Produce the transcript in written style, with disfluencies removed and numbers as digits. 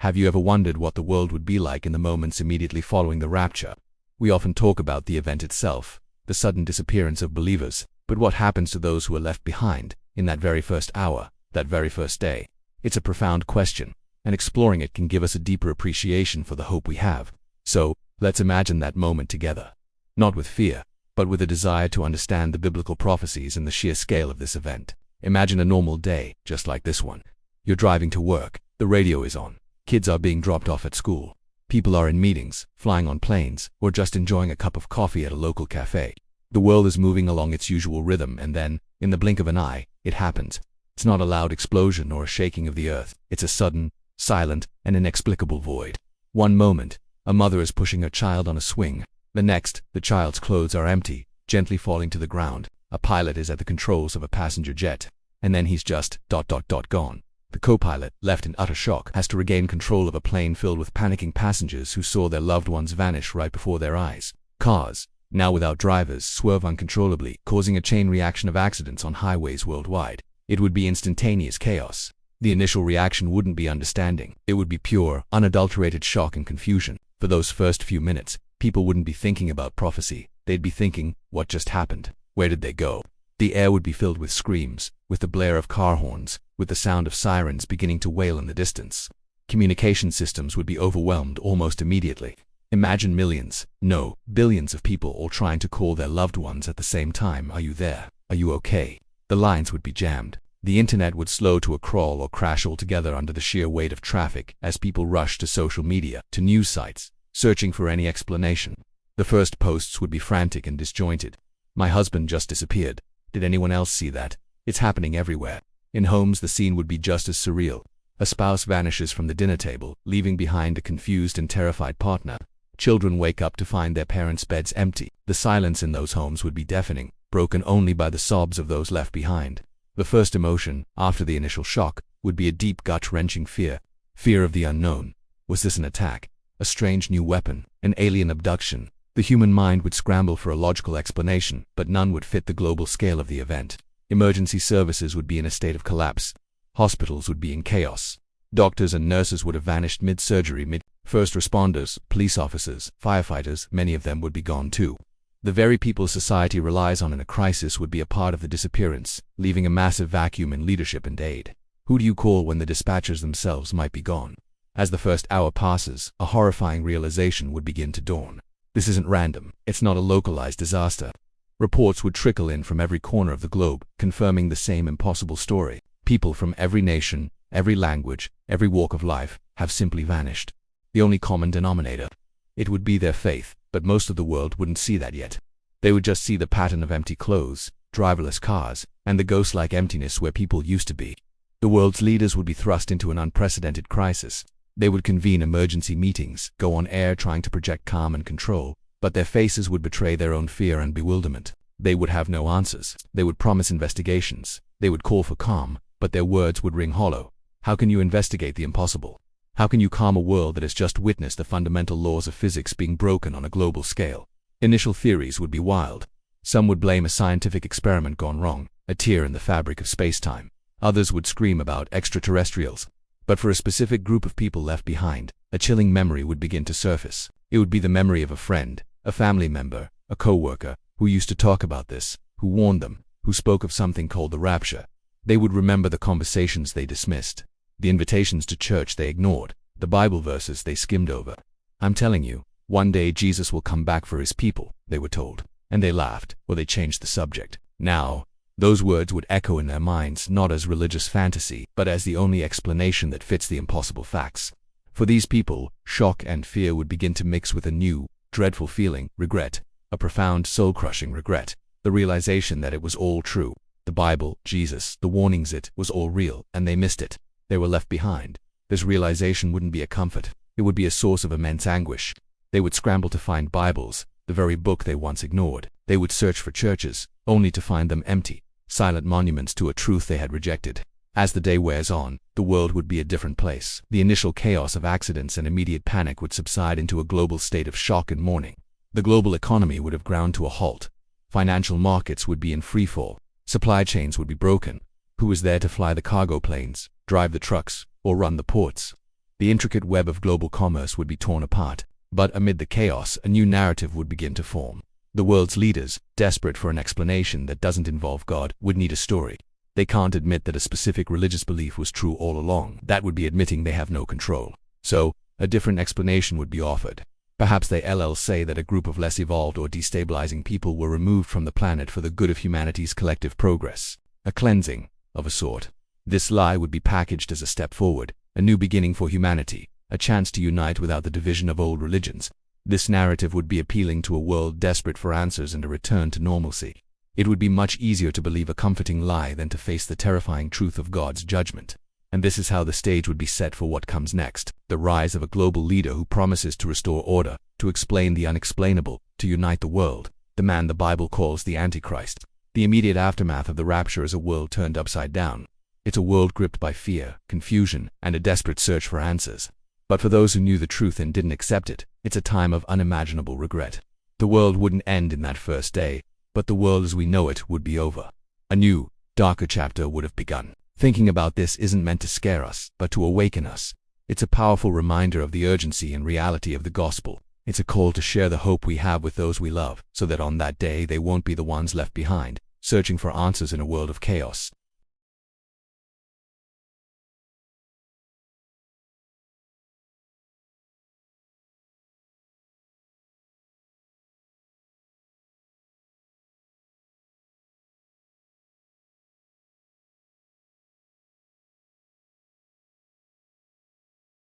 Have you ever wondered what the world would be like in the moments immediately following the rapture? We often talk about the event itself, the sudden disappearance of believers, but what happens to those who are left behind in that very first hour, that very first day? It's a profound question, and exploring it can give us a deeper appreciation for the hope we have. So, let's imagine that moment together. Not with fear, but with a desire to understand the biblical prophecies and the sheer scale of this event. Imagine a normal day, just like this one. You're driving to work, the radio is on, kids are being dropped off at school, people are in meetings, flying on planes, or just enjoying a cup of coffee at a local cafe. The world is moving along its usual rhythm, and then, in the blink of an eye, it happens. It's not a loud explosion or a shaking of the earth. It's a sudden, silent, and inexplicable void. One moment, a mother is pushing her child on a swing. The next, the child's clothes are empty, gently falling to the ground. A pilot is at the controls of a passenger jet. And then he's just gone. The co-pilot, left in utter shock, has to regain control of a plane filled with panicking passengers who saw their loved ones vanish right before their eyes. Cars, now without drivers, swerve uncontrollably, causing a chain reaction of accidents on highways worldwide. It would be instantaneous chaos. The initial reaction wouldn't be understanding. It would be pure, unadulterated shock and confusion. For those first few minutes, people wouldn't be thinking about prophecy. They'd be thinking, what just happened? Where did they go? The air would be filled with screams, with the blare of car horns, with the sound of sirens beginning to wail in the distance. Communication systems would be overwhelmed almost immediately. Imagine millions, no, billions of people all trying to call their loved ones at the same time. Are you there? Are you okay? The lines would be jammed. The internet would slow to a crawl or crash altogether under the sheer weight of traffic as people rushed to social media, to news sites, searching for any explanation. The first posts would be frantic and disjointed. My husband just disappeared. Did anyone else see that? It's happening everywhere. In homes, the scene would be just as surreal. A spouse vanishes from the dinner table, leaving behind a confused and terrified partner. Children wake up to find their parents' beds empty. The silence in those homes would be deafening, broken only by the sobs of those left behind. The first emotion, after the initial shock, would be a deep gut-wrenching fear. Fear of the unknown. Was this an attack? A strange new weapon? An alien abduction? The human mind would scramble for a logical explanation, but none would fit the global scale of the event. Emergency services would be in a state of collapse. Hospitals would be in chaos. Doctors and nurses would have vanished mid-surgery, First responders, police officers, firefighters, many of them would be gone too. The very people society relies on in a crisis would be a part of the disappearance, leaving a massive vacuum in leadership and aid. Who do you call when the dispatchers themselves might be gone? As the first hour passes, a horrifying realization would begin to dawn. This isn't random. It's not a localized disaster. Reports would trickle in from every corner of the globe, confirming the same impossible story. People from every nation, every language, every walk of life, have simply vanished. The only common denominator. It would be their faith, but most of the world wouldn't see that yet. They would just see the pattern of empty clothes, driverless cars, and the ghost-like emptiness where people used to be. The world's leaders would be thrust into an unprecedented crisis. They would convene emergency meetings, go on air trying to project calm and control, but their faces would betray their own fear and bewilderment. They would have no answers. They would promise investigations. They would call for calm, but their words would ring hollow. How can you investigate the impossible? How can you calm a world that has just witnessed the fundamental laws of physics being broken on a global scale? Initial theories would be wild. Some would blame a scientific experiment gone wrong, a tear in the fabric of space-time. Others would scream about extraterrestrials. But for a specific group of people left behind, a chilling memory would begin to surface. It would be the memory of a friend, a family member, a co-worker, who used to talk about this, who warned them, who spoke of something called the rapture. They would remember the conversations they dismissed, the invitations to church they ignored, the Bible verses they skimmed over. I'm telling you, one day Jesus will come back for his people, they were told. And they laughed, or they changed the subject. Now, those words would echo in their minds not as religious fantasy, but as the only explanation that fits the impossible facts. For these people, shock and fear would begin to mix with a new, dreadful feeling, regret, a profound soul-crushing regret, the realization that it was all true. The Bible, Jesus, the warnings, it was all real, and they missed it. They were left behind. This realization wouldn't be a comfort. It would be a source of immense anguish. They would scramble to find Bibles, the very book they once ignored. They would search for churches, only to find them empty, silent monuments to a truth they had rejected. As the day wears on, the world would be a different place. The initial chaos of accidents and immediate panic would subside into a global state of shock and mourning. The global economy would have ground to a halt. Financial markets would be in freefall. Supply chains would be broken. Who was there to fly the cargo planes, drive the trucks, or run the ports? The intricate web of global commerce would be torn apart. But amid the chaos, a new narrative would begin to form. The world's leaders, desperate for an explanation that doesn't involve God, would need a story. They can't admit that a specific religious belief was true all along. That would be admitting they have no control. So, a different explanation would be offered. Perhaps they'll say that a group of less evolved or destabilizing people were removed from the planet for the good of humanity's collective progress. A cleansing, of a sort. This lie would be packaged as a step forward, a new beginning for humanity, a chance to unite without the division of old religions. This narrative would be appealing to a world desperate for answers and a return to normalcy. It would be much easier to believe a comforting lie than to face the terrifying truth of God's judgment. And this is how the stage would be set for what comes next: the rise of a global leader who promises to restore order, to explain the unexplainable, to unite the world, the man the Bible calls the Antichrist. The immediate aftermath of the rapture is a world turned upside down. It's a world gripped by fear, confusion, and a desperate search for answers. But for those who knew the truth and didn't accept it, it's a time of unimaginable regret. The world wouldn't end in that first day, but the world as we know it would be over. A new, darker chapter would have begun. Thinking about this isn't meant to scare us, but to awaken us. It's a powerful reminder of the urgency and reality of the gospel. It's a call to share the hope we have with those we love, so that on that day they won't be the ones left behind, searching for answers in a world of chaos.